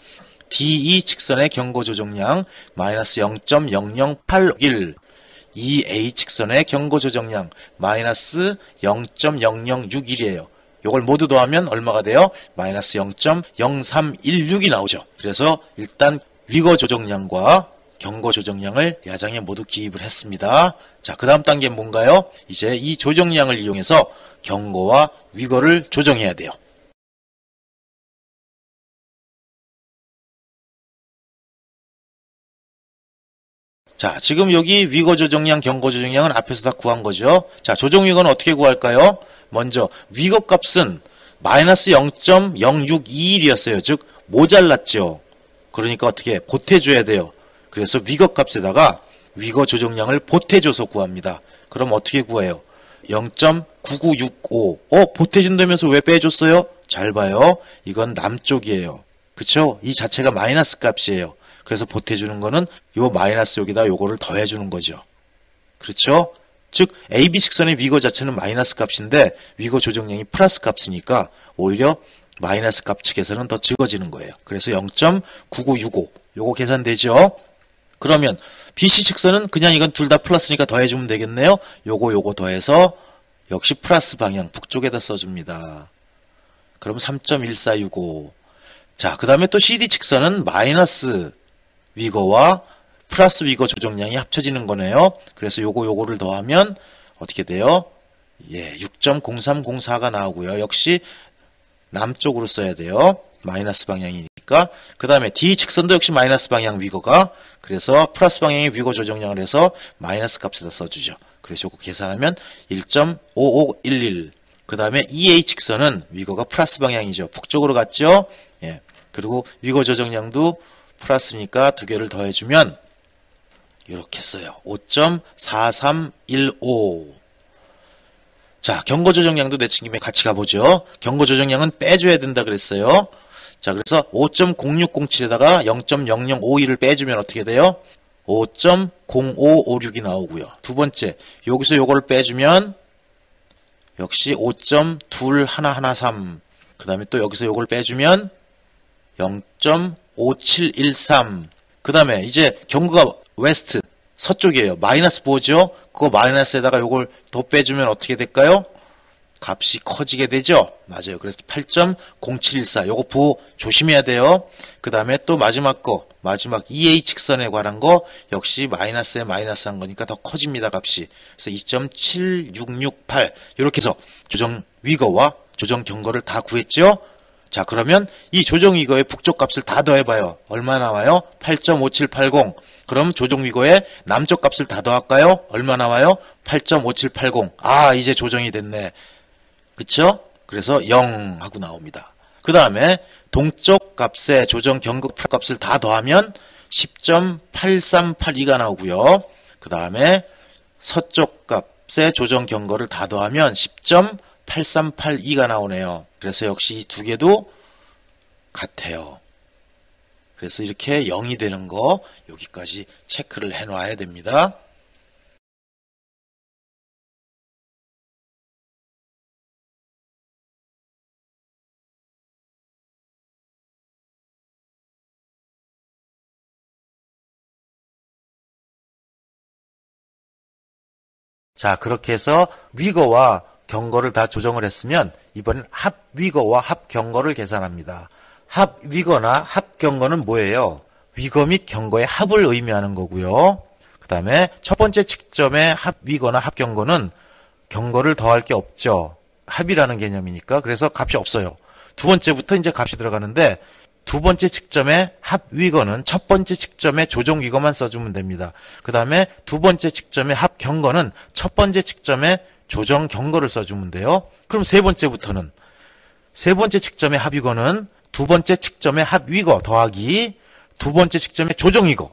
DE 측선의 경고 조정량 마이너스 0.0081. EA 측선의 경고 조정량 마이너스 0.0061이에요. 요걸 모두 더하면 얼마가 돼요? 마이너스 0.0316이 나오죠. 그래서 일단 위거 조정량과 경고 조정량을 야장에 모두 기입을 했습니다. 자, 그 다음 단계는 뭔가요? 이제 이 조정량을 이용해서 경고와 위거를 조정해야 돼요. 자, 지금 여기 위거 조정량, 경고 조정량은 앞에서 다 구한 거죠. 자, 조정 위거는 어떻게 구할까요? 먼저 위거 값은 마이너스 0.0621이었어요. 즉 모자랐죠. 그러니까 어떻게 보태줘야 돼요. 그래서 위거 값에다가 위거 조정량을 보태줘서 구합니다. 그럼 어떻게 구해요? 0.9965. 보태준다면서 왜 빼줬어요? 잘 봐요. 이건 남쪽이에요. 그쵸? 이 자체가 마이너스 값이에요. 그래서 보태주는 거는 요 마이너스 여기다 요거를 더해주는 거죠. 그렇죠? 즉 AB 식선의 위거 자체는 마이너스 값인데 위거 조정량이 플러스 값이니까 오히려 마이너스 값 측에서는 더 적어지는 거예요. 그래서 0.9965 요거 계산되죠? 그러면 BC 측선은 그냥 이건 둘 다 플러스니까 더해주면 되겠네요. 요거 더해서 역시 플러스 방향 북쪽에다 써줍니다. 그럼 3.1465. 자, 그 다음에 또 CD 측선은 마이너스 위거와 플러스 위거 조정량이 합쳐지는 거네요. 그래서 요거를 더하면 어떻게 돼요? 예, 6.0304가 나오고요. 역시 남쪽으로 써야 돼요. 마이너스 방향이니까. 그 다음에 D 측선도 역시 마이너스 방향 위거가, 그래서 플러스 방향의 위거 조정량을 해서 마이너스 값에다 써주죠. 그래서 요거 계산하면 1.5511. 그 다음에 EA 측선은 위거가 플러스 방향이죠. 북쪽으로 갔죠. 예. 그리고 위거 조정량도 플러스니까 두 개를 더해주면 이렇게 써요. 5.4315. 자, 경고 조정량도 내친 김에 같이 가보죠. 경고 조정량은 빼줘야 된다 그랬어요. 자, 그래서 5.0607에다가 0.0051을 빼주면 어떻게 돼요? 5.0556이 나오고요. 두 번째, 여기서 요거를 빼주면 역시 5.2113. 그 다음에 또 여기서 요걸 빼주면 0.5713. 그 다음에 이제 경고가 웨스트, 서쪽이에요. 마이너스 보죠? 그거 마이너스에다가 요걸 더 빼주면 어떻게 될까요? 값이 커지게 되죠? 맞아요. 그래서 8.0714. 요거 부호 조심해야 돼요. 그 다음에 또 마지막 EA 측선에 관한 거 역시 마이너스에 마이너스 한 거니까 더 커집니다. 값이. 그래서 2.7668. 이렇게 해서 조정 위거와 조정 경고를 다 구했죠? 자, 그러면 이 조정 위거의 북쪽 값을 다 더해봐요. 얼마 나와요? 8.5780. 그럼 조정 위거의 남쪽 값을 다 더할까요? 얼마 나와요? 8.5780. 아, 이제 조정이 됐네. 그쵸? 그래서 0 하고 나옵니다. 그 다음에 동쪽 값의 조정 경고 값을 다 더하면 10.8382가 나오고요. 그 다음에 서쪽 값의 조정 경고를 다 더하면 10.8382가 나오네요. 그래서 역시 이 두 개도 같아요. 그래서 이렇게 0이 되는 거 여기까지 체크를 해놔야 됩니다. 자, 그렇게 해서 위거와 경거를 다 조정을 했으면 이번엔 합위거와 합경거를 계산합니다. 합위거나 합경거는 뭐예요? 위거 및 경거의 합을 의미하는 거고요. 그 다음에 첫 번째 측점의 합위거나 합경거는 경거를 더할 게 없죠. 합이라는 개념이니까. 그래서 값이 없어요. 두 번째부터 이제 값이 들어가는데 두 번째 측점의 합위거는 첫 번째 측점의 조정위거만 써주면 됩니다. 그 다음에 두 번째 측점의 합경거는 첫 번째 측점의 조정경거를 써주면 돼요. 그럼 세 번째부터는 세 번째 측점의 합위거는 두 번째 측점의 합위거 더하기 두 번째 측점의 조정위거,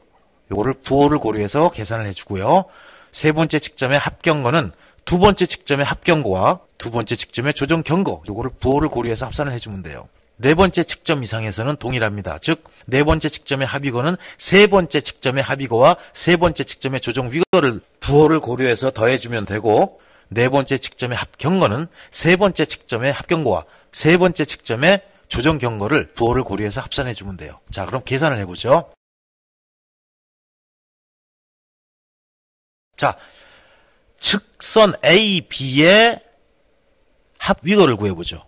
요거를 부호를 고려해서 계산을 해주고요. 세 번째 측점의 합경거는 두 번째 측점의 합경거와 두 번째 측점의 조정경거, 요거를 부호를 고려해서 합산을 해주면 돼요. 네 번째 측점 이상에서는 동일합니다. 즉, 네 번째 측점의 합의거는 세 번째 측점의 합의거와 세 번째 측점의 조정 위거를 부호를 고려해서 더해주면 되고, 네 번째 측점의 합경거는 세 번째 측점의 합경거와 세 번째 측점의 조정 경거를 부호를 고려해서 합산해주면 돼요. 자, 그럼 계산을 해보죠. 자, 측선 A, B의 합위거를 구해보죠.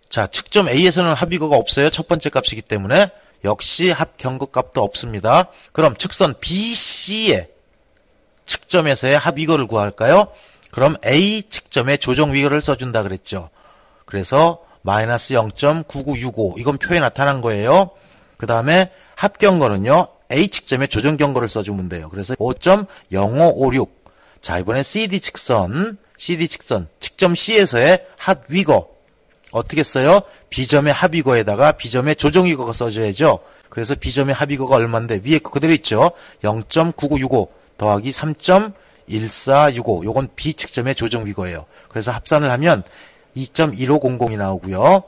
자, 측점 A에서는 합위거가 없어요. 첫 번째 값이기 때문에 역시 합경거 값도 없습니다. 그럼 측선 BC의 측점에서의 합위거를 구할까요? 그럼 A 측점의 조정 위거를 써준다 그랬죠. 그래서 마이너스 0.9965 이건 표에 나타난 거예요. 그 다음에 합경거는요. A 측점의 조정 경거를 써주면 돼요. 그래서 5.0556. 자, 이번엔 CD 측선 측점 C에서의 합위거 어떻게 써요? B점의 합위거에다가 B점의 조정 위거가 써줘야죠. 그래서 B점의 합위거가 얼마인데 위에 거 그대로 있죠. 0.9965 더하기 3.1465 요건 B 측점의 조정 위거예요. 그래서 합산을 하면 2.1500이 나오고요.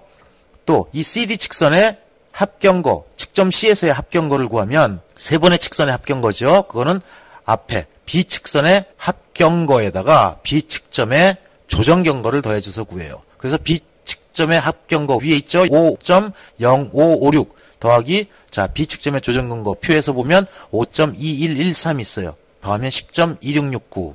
또 이 CD 측선의 합경거, 측점 C에서의 합경거를 구하면 세 번의 측선의 합경거죠. 그거는 앞에 B 측선의 합경거에다가 B 측점의 조정 경거를 더해줘서 구해요. 그래서 B 측점의 합경거 위에 있죠. 5.0556 더하기 자 B 측점의 조정 경거 표에서 보면 5.2113 있어요. 더하면 10.2669.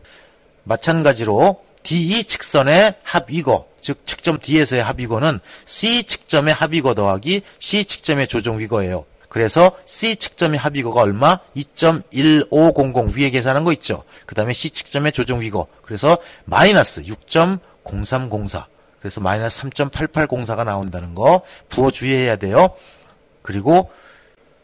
마찬가지로 DE 측선의 합위거, 즉 측점 D에서의 합위거는 C 측점의 합위거 더하기 C 측점의 조정 위거예요. 그래서 C 측점의 합위거가 얼마? 2.1500 위에 계산한 거 있죠. 그 다음에 C 측점의 조정 위거. 그래서 마이너스 6.0304. 그래서 마이너스 3.8804가 나온다는 거 부호 주의해야 돼요. 그리고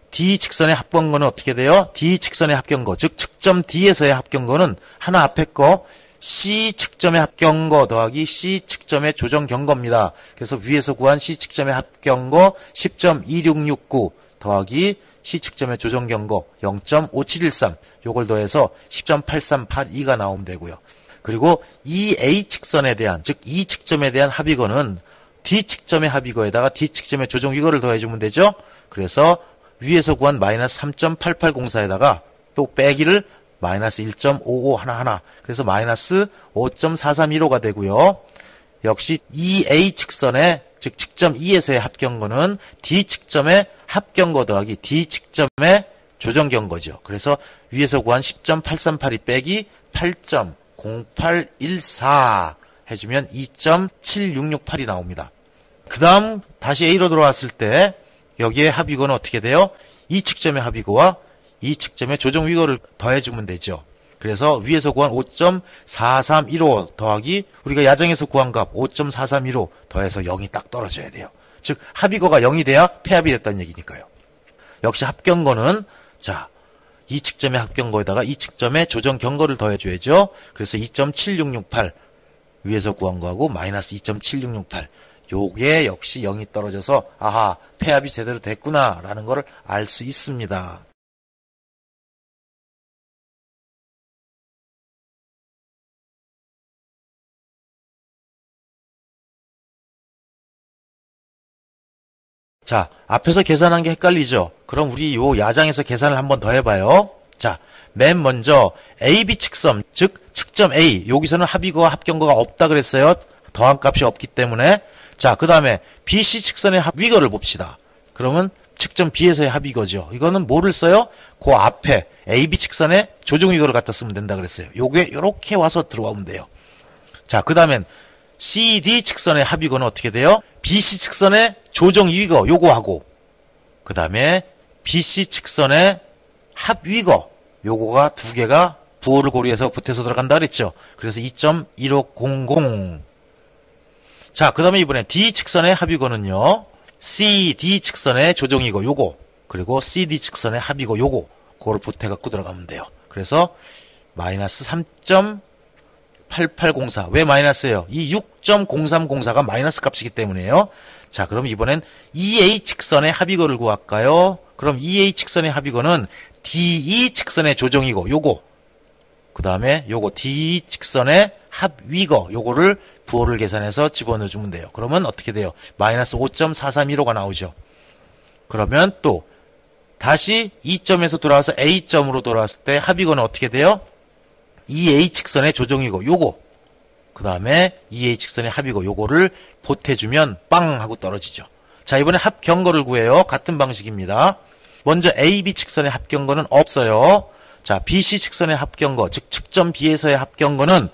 D 측선의 합경거는 어떻게 돼요? D 측선의 합경거, 즉 측점 D에서의 합경거는 하나 앞에 거 C 측점의 합경거 더하기 C 측점의 조정 경거입니다. 그래서 위에서 구한 C 측점의 합경거 10.2669 더하기 C 측점의 조정 경거 0.5713 요걸 더해서 10.8382가 나오면 되고요. 그리고 이 A 측선에 대한 즉 이 측점에 대한 합위거는 D 측점의 합위거에다가 D 측점의 조정 위거를 더해주면 되죠. 그래서 위에서 구한 마이너스 3.8804에다가 또 빼기를 마이너스 1.5511 그래서 마이너스 5.4315가 되고요. 역시 EA 측선의 즉 측점 E에서의 합경거는 D 측점의 합경거 더하기 D 측점의 조정 경거죠. 그래서 위에서 구한 10.8382 빼기 8.0814 해주면 2.7668이 나옵니다. 그 다음 다시 A로 들어왔을 때 여기에 합위거는 어떻게 돼요? 이 측점의 합위거와 이 측점의 조정 위거를 더해주면 되죠. 그래서 위에서 구한 5.4315 더하기 우리가 야정에서 구한 값 5.4315 더해서 0이 딱 떨어져야 돼요. 즉 합위거가 0이 돼야 폐합이 됐다는 얘기니까요. 역시 합경거는 자 이 측점의 합경거에다가 이 측점의 조정 경거를 더해줘야죠. 그래서 2.7668 위에서 구한 거하고 마이너스 2.7668 요게 역시 0이 떨어져서 아하 폐합이 제대로 됐구나 라는 걸 알 수 있습니다. 자, 앞에서 계산한 게 헷갈리죠? 그럼 우리 요 야장에서 계산을 한번 더 해봐요. 자, 맨 먼저 AB 측선, 즉 측점 A, 여기서는 합위거와 합경거가 없다 그랬어요. 더한 값이 없기 때문에. 자, 그 다음에 BC 측선의 합위거를 봅시다. 그러면 측점 B에서의 합위거죠. 이거는 뭐를 써요? 그 앞에 AB 측선의 조정 위거를 갖다 쓰면 된다 그랬어요. 요게 요렇게 와서 들어오면 돼요. 자, 그 다음엔 CD 측선의 합위거는 어떻게 돼요? BC 측선의 조정 위거 요거하고 그 다음에 BC 측선의 합위거 요거가 두 개가 부호를 고려해서 보태서 들어간다 그랬죠. 그래서 2.1500 자, 그 다음에 이번엔 D 측선의 합위거는요. CD 측선의 조정 위거 요거 그리고 CD 측선의 합위거 요거 그거를 보태갖고 들어가면 돼요. 그래서 마이너스 3.8804 왜 마이너스예요? 이 6.0304가 마이너스 값이기 때문에요. 자, 그럼 이번엔 EA 측선의 합위거를 구할까요? 그럼 EA 측선의 합위거는 DE 측선의 조정이고 요거 그 다음에 요거 DE 측선의 합위거 요거를 부호를 계산해서 집어넣어주면 돼요. 그러면 어떻게 돼요? 마이너스 5.4315가 나오죠. 그러면 또 다시 2점에서 돌아와서 A점으로 돌아왔을 때 합이거는 어떻게 돼요? 2H직선의 조정이고 요거 그 다음에 2H직선의 합이고 요거를 보태주면 빵 하고 떨어지죠. 자, 이번에 합경거를 구해요. 같은 방식입니다. 먼저 AB 직선의 합경거는 없어요. 자, BC 직선의 합경거, 즉 측점 B에서의 합경거는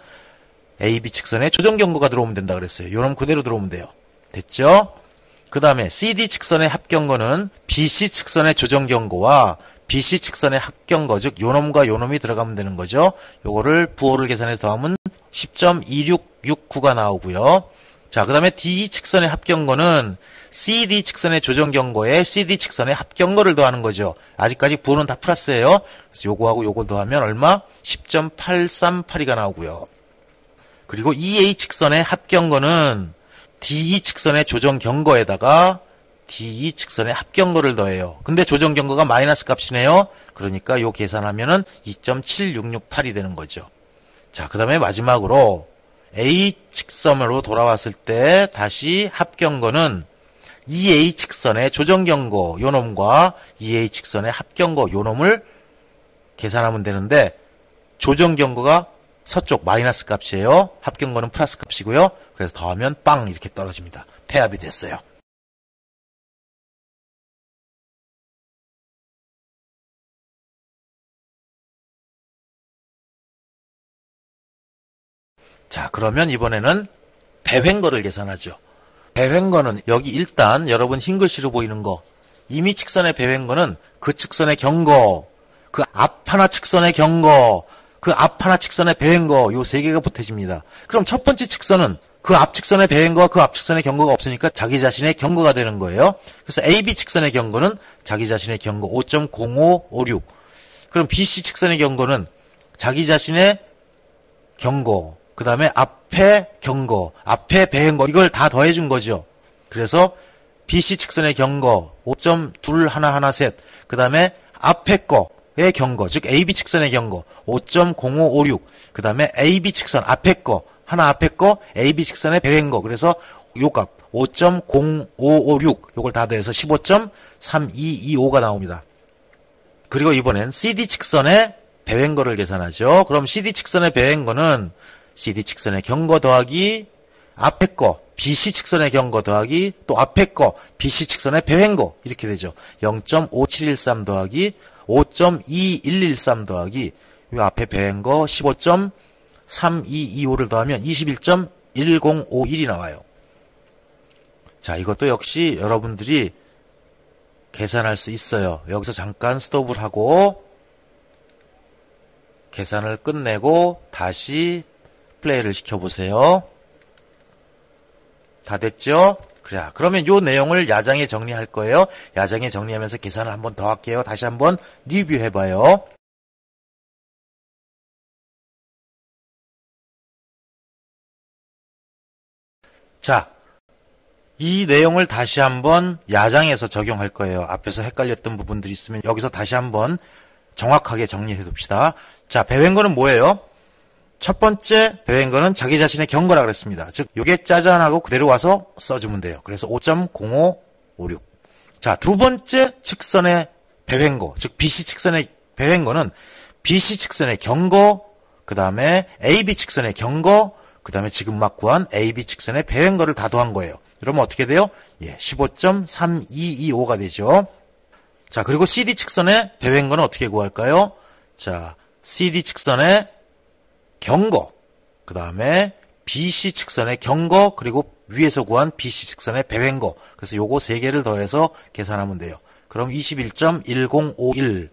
AB 직선의 조정경거가 들어오면 된다 그랬어요. 요놈 그대로 들어오면 돼요. 됐죠? 그 다음에 CD 직선의 합경거는 BC 직선의 조정경거와 BC 직선의 합경거, 즉 요놈과 요놈이 들어가면 되는 거죠. 요거를 부호를 계산해서 더하면 10.2669가 나오고요. 자, 그 다음에 DE 직선의 합경거는 CD 직선의 조정경거에 CD 직선의 합경거를 더하는 거죠. 아직까지 부호는 다 플러스예요. 그래서 요거하고 요걸 더하면 얼마? 10.838이가 나오고요. 그리고 EA직선의 합경거는 DE직선의 조정경거에다가 DE직선의 합경거를 더해요. 근데 조정경거가 마이너스 값이네요. 그러니까 요 계산하면은 2.7668이 되는 거죠. 자, 그 다음에 마지막으로 A직선으로 돌아왔을 때 다시 합경거는 EA직선의 조정경거 요놈과 EA직선의 합경거 요놈을 계산하면 되는데 조정경거가 서쪽 마이너스 값이에요. 합경거는 플러스 값이고요. 그래서 더하면 빵 이렇게 떨어집니다. 폐합이 됐어요. 자, 그러면 이번에는 배횡거를 계산하죠. 배횡거는 여기 일단 여러분 흰 글씨로 보이는 거 임의직선의 배횡거는 그 측선의 경거, 그 앞 하나 측선의 경거, 그 앞 하나 측선의 배횡거 요 세 개가 보태집니다. 그럼 첫 번째 측선은 그 앞 측선의 배횡거와 그 앞 측선의 경거가 없으니까 자기 자신의 경거가 되는 거예요. 그래서 AB 측선의 경거는 자기 자신의 경거 5.0556. 그럼 BC 측선의 경거는 자기 자신의 경거, 그 다음에 앞에 경거, 앞에 배행거 이걸 다 더해준 거죠. 그래서 BC 측선의 경거 5.2113, 그 다음에 앞에 거의 경거, 즉 AB 측선의 경거 5.0556, 그 다음에 AB 측선 앞에 거, 하나 앞에 거 AB 측선의 배행거, 그래서 요 값 5.0556 요걸 다 더해서 15.3225가 나옵니다. 그리고 이번엔 CD 측선의 배행거를 계산하죠. 그럼 CD 측선의 배행거는 CD 측선의 경거 더하기 앞에 거 BC 측선의 경거 더하기 또 앞에 거 BC 측선의 배횡거 이렇게 되죠. 0.5713 더하기 5.2113 더하기 이 앞에 배횡거 15.3225를 더하면 21.1051이 나와요. 자, 이것도 역시 여러분들이 계산할 수 있어요. 여기서 잠깐 스톱을 하고 계산을 끝내고 다시 플레이를 시켜보세요. 다 됐죠? 그래, 그러면 요 내용을 야장에 정리할 거예요. 야장에 정리하면서 계산을 한번 더 할게요. 다시 한번 리뷰해봐요. 자, 이 내용을 다시 한번 야장에서 적용할 거예요. 앞에서 헷갈렸던 부분들이 있으면 여기서 다시 한번 정확하게 정리해 둡시다. 자, 배횡거는 뭐예요? 첫 번째 배횡거는 자기 자신의 경거라 그랬습니다. 즉 요게 짜잔하고 그대로 와서 써주면 돼요. 그래서 5.0556. 자, 두 번째 측선의 배횡거, 즉 BC 측선의 배횡거는 BC 측선의 경거, 그 다음에 AB 측선의 경거, 그 다음에 지금 막 구한 AB 측선의 배횡거를 다 더한 거예요. 그러면 어떻게 돼요? 예, 15.3225가 되죠. 자, 그리고 CD 측선의 배횡거는 어떻게 구할까요? 자, CD 측선의 경거, 그 다음에 BC 측선의 경거, 그리고 위에서 구한 BC 측선의 배횡거. 그래서 요거 세 개를 더해서 계산하면 돼요. 그럼 21.1051.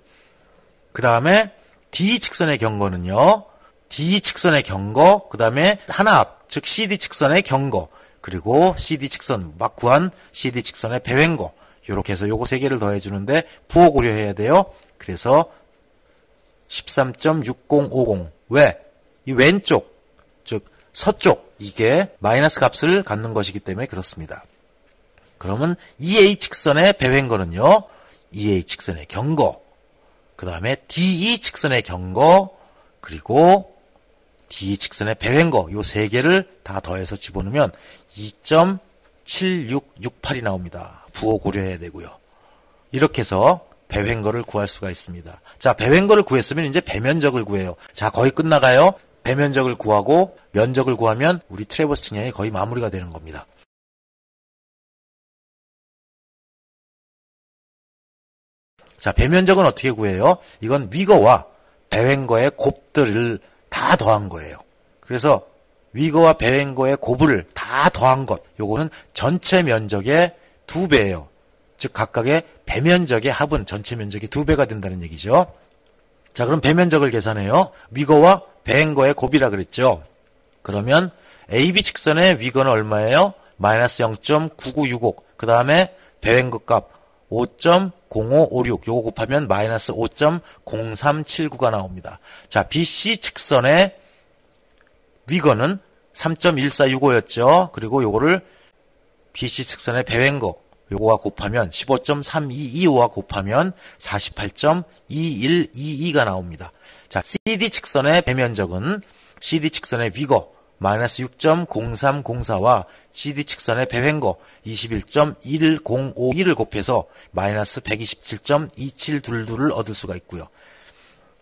그 다음에 D 측선의 경거는요. D 측선의 경거, 그 다음에 하나 앞, 즉 CD 측선의 경거, 그리고 CD 측선, 막 구한 CD 측선의 배횡거. 요렇게 해서 요거 세 개를 더해주는데 부호 고려해야 돼요. 그래서 13.6050. 왜? 이 왼쪽, 즉 서쪽 이게 마이너스 값을 갖는 것이기 때문에 그렇습니다. 그러면 EA 직선의 배횡거는요. EA 직선의 경거, 그 다음에 DE 직선의 경거, 그리고 D 직선의 배횡거 요 세 개를 다 더해서 집어넣으면 2.7668이 나옵니다. 부호 고려해야 되고요. 이렇게 해서 배횡거를 구할 수가 있습니다. 자, 배횡거를 구했으면 이제 배면적을 구해요. 자, 거의 끝나가요. 배면적을 구하고 면적을 구하면 우리 트래버스 측량이 거의 마무리가 되는 겁니다. 자, 배면적은 어떻게 구해요? 이건 위거와 배횡거의 곱들을 다 더한 거예요. 그래서 위거와 배횡거의 곱을 다 더한 것, 요거는 전체 면적의 2배예요. 즉 각각의 배면적의 합은 전체 면적이 2배가 된다는 얘기죠. 자, 그럼 배면적을 계산해요. 위거와 배횡거의 곱이라 그랬죠. 그러면 AB 직선의 위거는 얼마예요? 마이너스 0.9965. 그 다음에 배횡거 값 5.0556. 요거 곱하면 마이너스 5.0379가 나옵니다. 자, BC 측선의 위거는 3.1465였죠. 그리고 요거를 BC 측선의 배횡거 요거와 곱하면 15.3225와 곱하면 48.2122가 나옵니다. 자, CD 측선의 배면적은 CD 측선의 위거 마이너스 6.0304와 CD 측선의 배횡거 21.1051을 곱해서 마이너스 127.2722를 얻을 수가 있고요.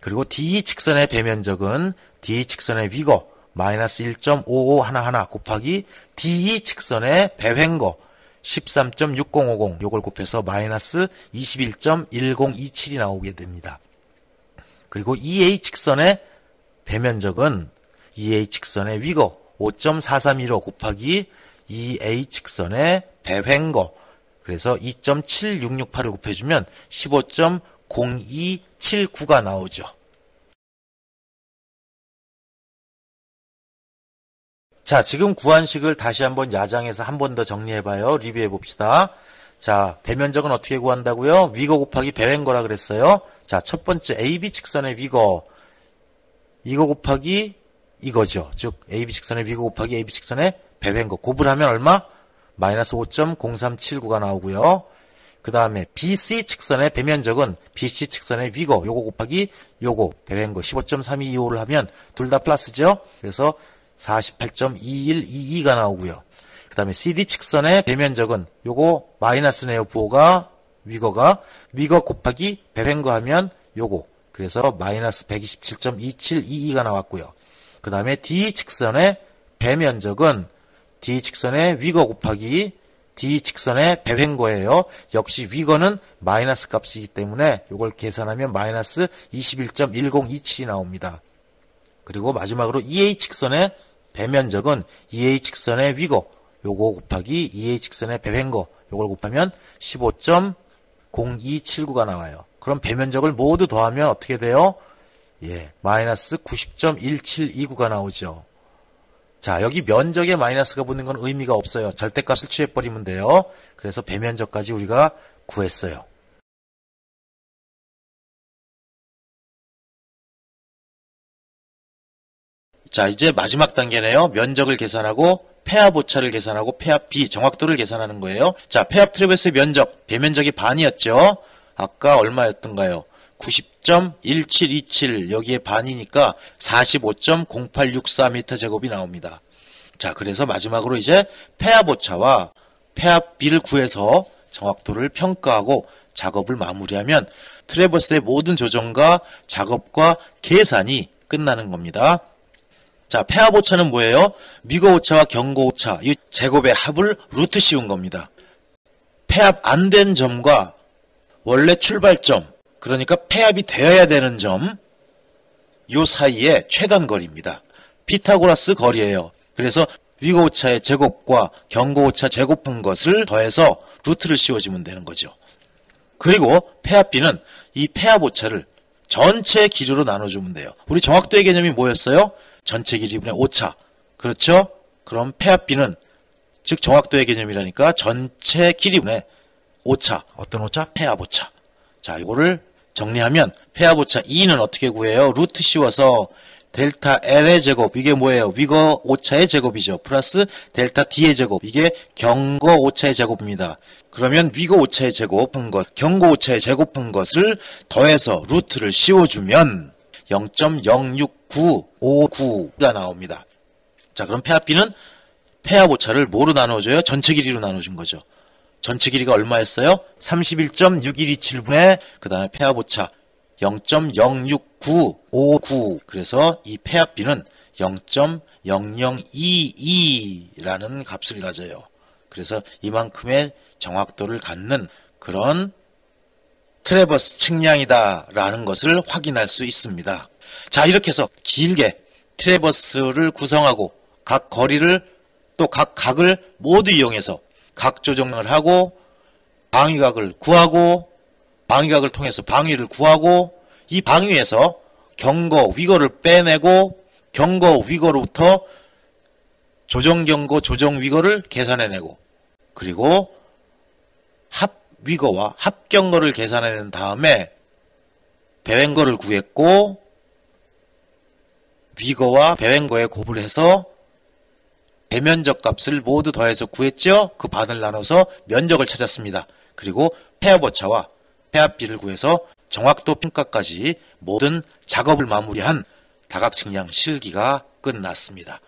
그리고 DE 측선의 배면적은 DE 측선의 위거 마이너스 1.5511 곱하기 DE 측선의 배횡거 13.6050 요걸 곱해서 마이너스 21.1027이 나오게 됩니다. 그리고 EA 측선의 배면적은 EA 측선의 위거 5.4315 곱하기 EA 측선의 배횡거 그래서 2.7668을 곱해주면 15.0279가 나오죠. 자, 지금 구한 식을 다시 한번 야장에서 한 번 더 정리해봐요. 리뷰해 봅시다. 자, 배면적은 어떻게 구한다고요? 위거 곱하기 배횡거라 그랬어요. 자, 첫 번째 AB 직선의 위거 이거 곱하기 이거죠. 즉 AB 직선의 위거 곱하기 AB 직선의 배횡거 곱을 하면 얼마? 마이너스 5.0379가 나오고요. 그 다음에 BC 측선의 배면적은 BC 측선의 위거 요거 곱하기 요거 배횡거 15.3225를 하면 둘 다 플러스죠. 그래서 48.2122가 나오고요. 그 다음에 CD 측선의 배면적은 요거 마이너스네요. 부호가 위거 곱하기 배횡거 하면 요거 그래서 마이너스 127.2722가 나왔고요. 그 다음에 D 측선의 배면적은 D 측선의 위거 곱하기 D 측선의 배횡거예요. 역시 위거는 마이너스 값이기 때문에 요걸 계산하면 마이너스 21.1027이 나옵니다. 그리고 마지막으로 EA 측선의 배면적은 EA 측선의 위거 요거 곱하기 EA 측선의 배횡거 요걸 곱하면 15.0279가 나와요. 그럼 배면적을 모두 더하면 어떻게 돼요? 예, 마이너스 90.1729가 나오죠. 자, 여기 면적에 마이너스가 붙는 건 의미가 없어요. 절대값을 취해버리면 돼요. 그래서 배면적까지 우리가 구했어요. 자, 이제 마지막 단계네요. 면적을 계산하고 폐합 오차를 계산하고 폐합 B 정확도를 계산하는 거예요. 자, 폐합 트래버스의 면적, 배면적이 반이었죠. 아까 얼마였던가요? 90.1727 여기에 반이니까 45.0864m 제곱이 나옵니다. 자, 그래서 마지막으로 이제 폐합 오차와 폐합 B를 구해서 정확도를 평가하고 작업을 마무리하면 트래버스의 모든 조정과 작업과 계산이 끝나는 겁니다. 자, 폐합 오차는 뭐예요? 미거 오차와 경고 오차, 이 제곱의 합을 루트 씌운 겁니다. 폐합 안 된 점과 원래 출발점, 그러니까 폐합이 되어야 되는 점, 요 사이의 최단 거리입니다. 피타고라스 거리예요. 그래서 위거 오차의 제곱과 경고 오차 제곱한 것을 더해서 루트를 씌워주면 되는 거죠. 그리고 폐합 B는 이 폐합 오차를 전체 길이로 나눠주면 돼요. 우리 정확도의 개념이 뭐였어요? 전체 길이분의 오차. 그렇죠? 그럼 폐합 B는 즉 정확도의 개념이라니까 전체 길이분의 오차. 어떤 오차? 폐합 오차. 자, 이거를 정리하면 폐합 오차 2는 어떻게 구해요? 루트 씌워서 델타 L의 제곱, 이게 뭐예요? 위거 오차의 제곱이죠. 플러스 델타 D의 제곱, 이게 경거 오차의 제곱입니다. 그러면 위거 오차의 제곱한 것, 경고 오차의 제곱한 것을 더해서 루트를 씌워주면 0.06 0.06959가 나옵니다. 자, 그럼 폐합비는 폐합 오차를 뭐로 나눠줘요? 전체 길이로 나눠준 거죠. 전체 길이가 얼마였어요? 31.6127분의 그 다음에 폐합 오차 0.06959. 그래서 이 폐합비는 0.0022라는 값을 가져요. 그래서 이만큼의 정확도를 갖는 그런 트래버스 측량이다라는 것을 확인할 수 있습니다. 자, 이렇게 해서 길게 트래버스를 구성하고 각 거리를 또 각 각을 모두 이용해서 각 조정을 하고 방위각을 구하고 방위각을 통해서 방위를 구하고 이 방위에서 경고, 위고를 빼내고 경고, 위고로부터 조정 경고, 조정 위고를 계산해내고 그리고 합 위고와 합 경고를 계산해낸 다음에 배wen거를 구했고 위고와 배wen거의 곱을 해서 배면적 값을 모두 더해서 구했죠. 그 반을 나눠서 면적을 찾았습니다. 그리고 폐합 오차와 폐합비를 구해서 정확도 평가까지 모든 작업을 마무리한 다각 측량 실기가 끝났습니다.